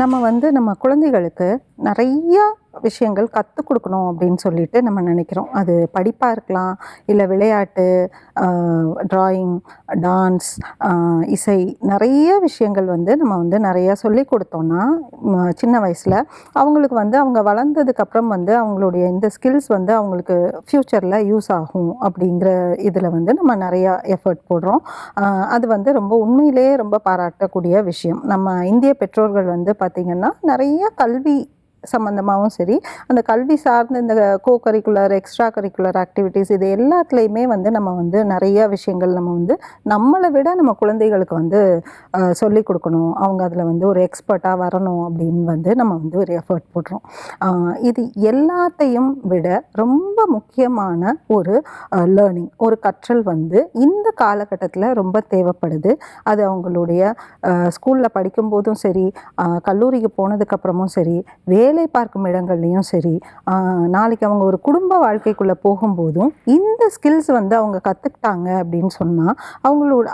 நம்ம வந்து நம்ம குழந்தைகளுக்கு நிறைய விஷயங்கள் கற்றுக் கொடுக்கணும் அப்படின்னு சொல்லிட்டு நம்ம நினைக்கிறோம். அது படிப்பாக இருக்கலாம், இல்லை விளையாட்டு, ட்ராயிங், டான்ஸ், இசை, நிறைய விஷயங்கள் வந்து நம்ம வந்து நிறையா சொல்லி கொடுத்தோன்னா சின்ன வயசில் அவங்களுக்கு வந்து அவங்க வளர்ந்ததுக்கப்புறம் வந்து அவங்களுடைய இந்த ஸ்கில்ஸ் வந்து அவங்களுக்கு ஃப்யூச்சரில் யூஸ் ஆகும் அப்படிங்கிற இதில் வந்து நம்ம நிறையா எஃபர்ட் போடுறோம். அது வந்து ரொம்ப உண்மையிலேயே ரொம்ப பாராட்டக்கூடிய விஷயம். நம்ம இந்திய பெற்றோர்கள் வந்து பார்த்திங்கன்னா நிறைய கல்வி சம்மந்தமாகவும் சரி, அந்த கல்வி சார்ந்த இந்த கோ கரிக்குலர், எக்ஸ்ட்ரா கரிக்குலர் ஆக்டிவிட்டீஸ் இது எல்லாத்துலேயுமே வந்து நம்ம வந்து நிறைய விஷயங்கள் நம்ம வந்து நம்மளை விட நம்ம குழந்தைகளுக்கு வந்து சொல்லிக் கொடுக்கணும். அவங்க அதில் வந்து ஒரு எக்ஸ்பர்ட்டாக வரணும் அப்படின்னு வந்து நம்ம வந்து ஒரு எஃபர்ட் போடுறோம். இது எல்லாத்தையும் விட ரொம்ப முக்கியமான ஒரு லேர்னிங், ஒரு கற்றல் வந்து இந்த காலகட்டத்தில் ரொம்ப தேவைப்படுது. அது அவங்களுடைய ஸ்கூலில் படிக்கும்போதும் சரி, கல்லூரிக்கு போனதுக்கப்புறமும் சரி, வேலை பார்க்கும் இடங்கள்லையும் சரி, நாளைக்கு அவங்க ஒரு குடும்ப வாழ்க்கைக்குள்ளே போகும்போதும் இந்த ஸ்கில்ஸ் வந்து அவங்க கற்றுக்கிட்டாங்க அப்படின்னு சொன்னால்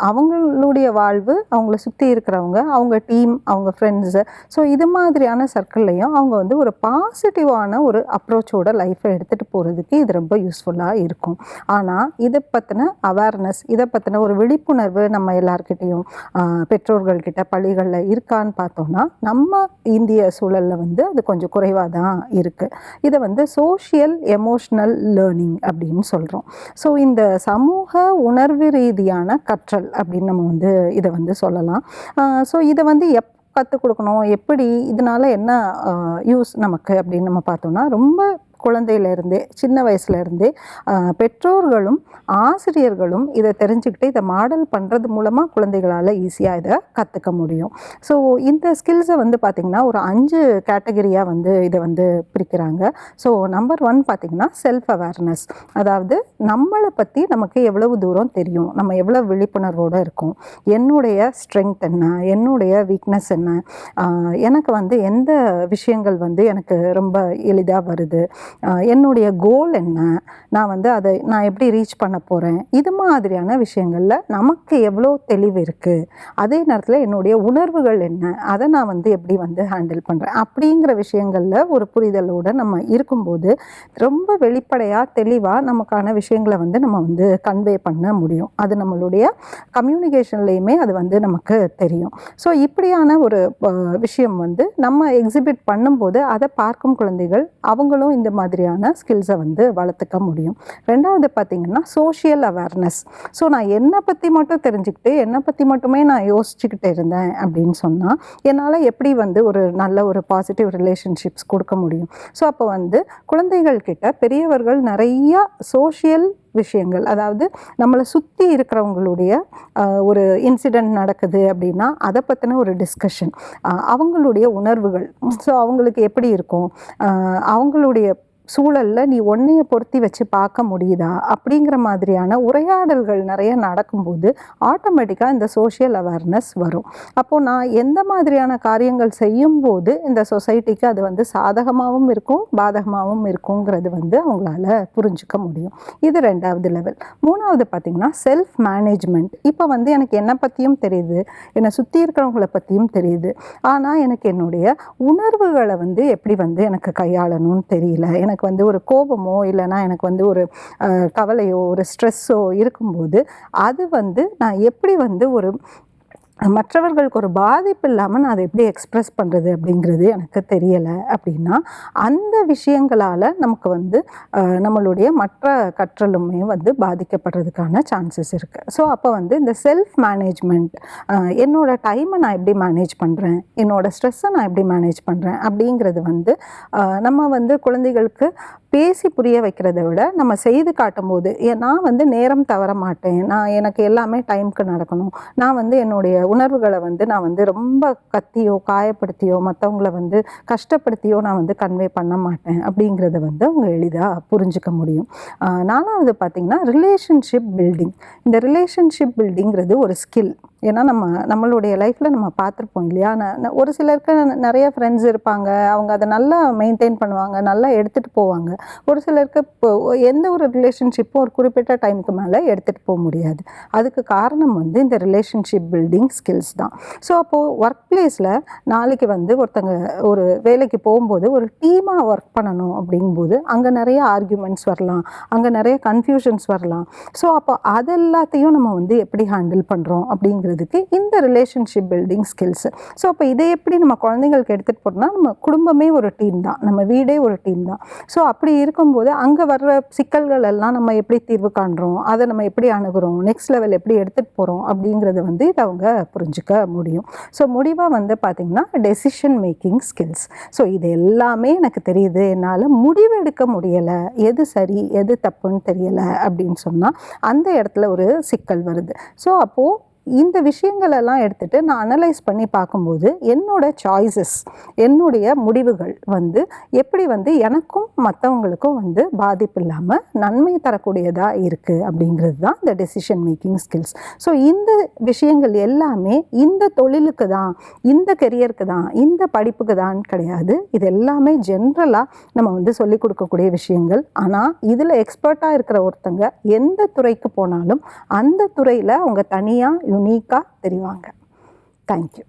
அவங்களுடைய வாழ்வு, அவங்கள சுற்றி இருக்கிறவங்க, அவங்க டீம், அவங்க ஃப்ரெண்ட்ஸு, ஸோ இது மாதிரியான சர்க்கிள்லையும் அவங்க வந்து ஒரு பாசிட்டிவான ஒரு அப்ரோச்சோட லைஃப்பை எடுத்துகிட்டு போகிறதுக்கு இது ரொம்ப யூஸ்ஃபுல்லாக இருக்கும். ஆனால் இதை பற்றின அவேர்னஸ், இதை பற்றின ஒரு விழிப்புணர்வு நம்ம எல்லார்கிட்டையும் பெற்றோர்கள்கிட்ட பள்ளிகளில் இருக்கான்னு பார்த்தோன்னா நம்ம இந்திய சூழலில் வந்து அது கொஞ்சம் குறைவாக தான் இருக்குது. இதை வந்து சோஷியல் எமோஷ்னல் லேர்னிங் அப்படின்னு சொல்கிறோம். ஸோ இந்த சமூக உணர்வு ரீதியான கற்றல் அப்படின்னு நம்ம வந்து இதை வந்து சொல்லலாம். ஸோ இதை வந்து கற்றுக் கொடுக்கணும், எப்படி, இதனால் என்ன யூஸ் நமக்கு அப்படின்னு நம்ம பார்த்தோம்னா, ரொம்ப குழந்தையிலேருந்தே, சின்ன வயசுலேருந்தே பெற்றோர்களும் ஆசிரியர்களும் இதை தெரிஞ்சுக்கிட்டு இதை மாடல் பண்ணுறது மூலமாக குழந்தைகளால் ஈஸியாக இதை கற்றுக்க முடியும். ஸோ இந்த ஸ்கில்ஸை வந்து பார்த்திங்கன்னா ஒரு 5 கேட்டகரியாக வந்து இதை வந்து பிரிக்கிறாங்க. ஸோ நம்பர் 1 பார்த்திங்கன்னா செல்ஃப் அவேர்னஸ். அதாவது நம்மளை பற்றி நமக்கு எவ்வளவு தூரம் தெரியும், நம்ம எவ்வளோ விழிப்புணர்வோடு இருக்கோம், என்னுடைய ஸ்ட்ரென்த் என்ன, என்னுடைய வீக்னஸ் என்ன, எனக்கு வந்து எந்த விஷயங்கள் வந்து எனக்கு ரொம்ப எளிதாக வருது, என்னுடைய கோல் என்ன, நான் வந்து அதை நான் எப்படி ரீச் பண்ண போகிறேன், இது மாதிரியான விஷயங்களில் நமக்கு எவ்வளோ தெளிவு இருக்குது, அதே நேரத்தில் என்னுடைய உணர்வுகள் என்ன, அதை நான் வந்து எப்படி வந்து ஹேண்டில் பண்ணுறேன் அப்படிங்கிற விஷயங்களில் ஒரு புரிதலோடு நம்ம இருக்கும்போது ரொம்ப வெளிப்படையாக தெளிவாக நமக்கான விஷயங்களை வந்து நம்ம வந்து கன்வே பண்ண முடியும். அது நம்மளுடைய கம்யூனிகேஷன்லேயுமே அது வந்து நமக்கு தெரியும். ஸோ இப்படியான ஒரு விஷயம் வந்து நம்ம எக்ஸிபிட் பண்ணும்போது அதை பார்க்கும் குழந்தைகள் அவங்களும் இந்த மாதிரியான ஸ்கில்ஸை வந்து வளர்த்துக்க முடியும். ரெண்டாவது பார்த்திங்கன்னா சோஷியல் அவேர்னஸ். ஸோ நான் என்னை பற்றி மட்டும் தெரிஞ்சுக்கிட்டு என்னை பற்றி மட்டுமே நான் யோசிச்சுக்கிட்டு இருந்தேன் அப்படின்னு சொன்னால் என்னால் எப்படி வந்து ஒரு நல்ல ஒரு பாசிட்டிவ் ரிலேஷன்ஷிப்ஸ் கொடுக்க முடியும். ஸோ அப்போ வந்து குழந்தைகள் கிட்ட பெரியவர்கள் நிறையா சோஷியல் விஷயங்கள், அதாவது நம்மளை சுற்றி இருக்கிறவங்களுடைய ஒரு இன்சிடெண்ட் நடக்குது அப்படின்னா அதை பற்றின ஒரு டிஸ்கஷன், அவங்களுடைய உணர்வுகள், ஸோ அவங்களுக்கு எப்படி இருக்கும், அவங்களுடைய சூழலில் நீ ஒன்றைய பொருத்தி வச்சு பார்க்க முடியுதா அப்படிங்கிற மாதிரியான உரையாடல்கள் நிறைய நடக்கும்போது ஆட்டோமேட்டிக்காக இந்த சோஷியல் அவேர்னஸ் வரும். அப்போது நான் எந்த மாதிரியான காரியங்கள் செய்யும்போது இந்த சொசைட்டிக்கு அது வந்து சாதகமாகவும் இருக்கும் பாதகமாகவும் இருக்குங்கிறது வந்து அவங்களால புரிஞ்சுக்க முடியும். இது 2வது லெவல். 3வது பார்த்திங்கன்னா செல்ஃப் மேனேஜ்மெண்ட். இப்போ வந்து எனக்கு என்னை பற்றியும் தெரியுது, என்னை சுற்றி இருக்கிறவங்கள பற்றியும் தெரியுது, ஆனால் எனக்கு என்னுடைய உணர்வுகளை வந்து எப்படி வந்து எனக்கு கையாளணும்னு தெரியல. எனக்கு வந்து ஒரு கோபமோ இல்லைனா எனக்கு வந்து ஒரு கவலையோ ஒரு ஸ்ட்ரெஸ்ஸோ இருக்கும்போது அது வந்து நான் எப்படி வந்து ஒரு மற்றவர்களுக்கு ஒரு பாதிப்பு இல்லாமல் நான் அதை எப்படி எக்ஸ்ப்ரெஸ் பண்ணுறது அப்படிங்கிறது எனக்கு தெரியலை அப்படின்னா அந்த விஷயங்களால் நமக்கு வந்து நம்மளுடைய மற்ற கற்றலுமே வந்து பாதிக்கப்படுறதுக்கான சான்சஸ் இருக்குது. ஸோ அப்போ வந்து இந்த செல்ஃப் மேனேஜ்மெண்ட், என்னோடய டைமை நான் எப்படி மேனேஜ் பண்ணுறேன், என்னோடய ஸ்ட்ரெஸ்ஸை நான் எப்படி மேனேஜ் பண்ணுறேன் அப்படிங்கிறது வந்து நம்ம வந்து குழந்தைகளுக்கு பேசி புரிய வைக்கிறத விட நம்ம செய்து காட்டும்போது, நான் வந்து நேரம் தவற மாட்டேன், எனக்கு எல்லாமே டைமுக்கு நடக்கணும், நான் வந்து என்னுடைய உணர்வுகளை வந்து நான் வந்து ரொம்ப கத்தியோ காயப்படுத்தியோ மற்றவங்கள வந்து கஷ்டப்படுத்தியோ நான் வந்து கன்வே பண்ண மாட்டேன் அப்படிங்கிறத வந்து அவங்க எளிதாக புரிஞ்சுக்க முடியும். 4வது பார்த்திங்கன்னா ரிலேஷன்ஷிப் பில்டிங். இந்த ரிலேஷன்ஷிப் பில்டிங்கிறது ஒரு ஸ்கில். ஏன்னா நம்மளுடைய லைஃப்பில் நம்ம பார்த்துருப்போம் இல்லையா, ஒரு சிலருக்கு நிறைய ஃப்ரெண்ட்ஸ் இருப்பாங்க, அவங்க அதை நல்லா மெயின்டைன் பண்ணுவாங்க, நல்லா எடுத்துகிட்டு போவாங்க. ஒரு சிலருக்கு இப்போ எந்த ஒரு ரிலேஷன்ஷிப்பும் ஒரு குறிப்பிட்ட டைமுக்கு மேலே எடுத்துகிட்டு போக முடியாது. அதுக்கு காரணம் வந்து இந்த ரிலேஷன்ஷிப் பில்டிங் ஸ்கில்ஸ் தான். ஸோ அப்போது ஒர்க் பிளேஸில் நாளைக்கு வந்து ஒருத்தங்க ஒரு வேலைக்கு போகும்போது ஒரு டீமாக ஒர்க் பண்ணணும் அப்படிங்கும்போது அங்கே நிறைய ஆர்கியூமெண்ட்ஸ் வரலாம், அங்கே நிறைய கன்ஃபியூஷன்ஸ் வரலாம். ஸோ அப்போ அதெல்லாத்தையும் நம்ம வந்து எப்படி ஹேண்டில் பண்ணுறோம் அப்படிங்கிறதுக்கு இந்த ரிலேஷன்ஷிப் பில்டிங் ஸ்கில்ஸு. ஸோ அப்போ இதை எப்படி நம்ம குழந்தைங்களுக்கு எடுத்துகிட்டு போகிறோம்னா, நம்ம குடும்பமே ஒரு டீம் தான், நம்ம வீடே ஒரு டீம் தான். ஸோ அப்படி இருக்கும்போது அங்கே வர்ற சிக்கல்கள் எல்லாம் நம்ம எப்படி தீர்வு காண்றோம், அதை நம்ம எப்படி அணுகுறோம், நெக்ஸ்ட் லெவல் எப்படி எடுத்துகிட்டு போகிறோம் அப்படிங்கிறத வந்து இதை அவங்க புரிஞ்சுக்க முடியும். ஸோ முடிவாக வந்து பார்த்திங்கன்னா டெசிஷன் மேக்கிங் ஸ்கில்ஸ். ஸோ இது எல்லாமே எனக்கு தெரியுது, என்னால் முடிவெடுக்க முடியலை, எது சரி எது தப்புன்னு தெரியலை அப்படின்னு சொன்னால் அந்த இடத்துல ஒரு சிக்கல் வருது. ஸோ அப்போது இந்த விஷயங்களெல்லாம் எடுத்துகிட்டு நான் அனலைஸ் பண்ணி பார்க்கும்போது என்னோட சாய்ஸஸ், என்னுடைய முடிவுகள் வந்து எப்படி வந்து எனக்கும் மற்றவங்களுக்கும் வந்து பாதிப்பு இல்லாமல் நன்மை தரக்கூடியதாக இருக்குது அப்படிங்கிறது தான் இந்த டெசிஷன் மேக்கிங் ஸ்கில்ஸ். ஸோ இந்த விஷயங்கள் எல்லாமே இந்த தொழிலுக்கு தான், இந்த கெரியருக்கு தான், இந்த படிப்புக்கு தான் கிடையாது. இது எல்லாமே ஜென்ரலாக நம்ம வந்து சொல்லிக் கொடுக்கக்கூடிய விஷயங்கள். ஆனால் இதில் எக்ஸ்பர்ட்டாக இருக்கிற ஒருத்தங்க எந்த துறைக்கு போனாலும் அந்த துறையில் அவங்க தனியாக யுனிக்காக தெரிவாங்க. தேங்க்யூ.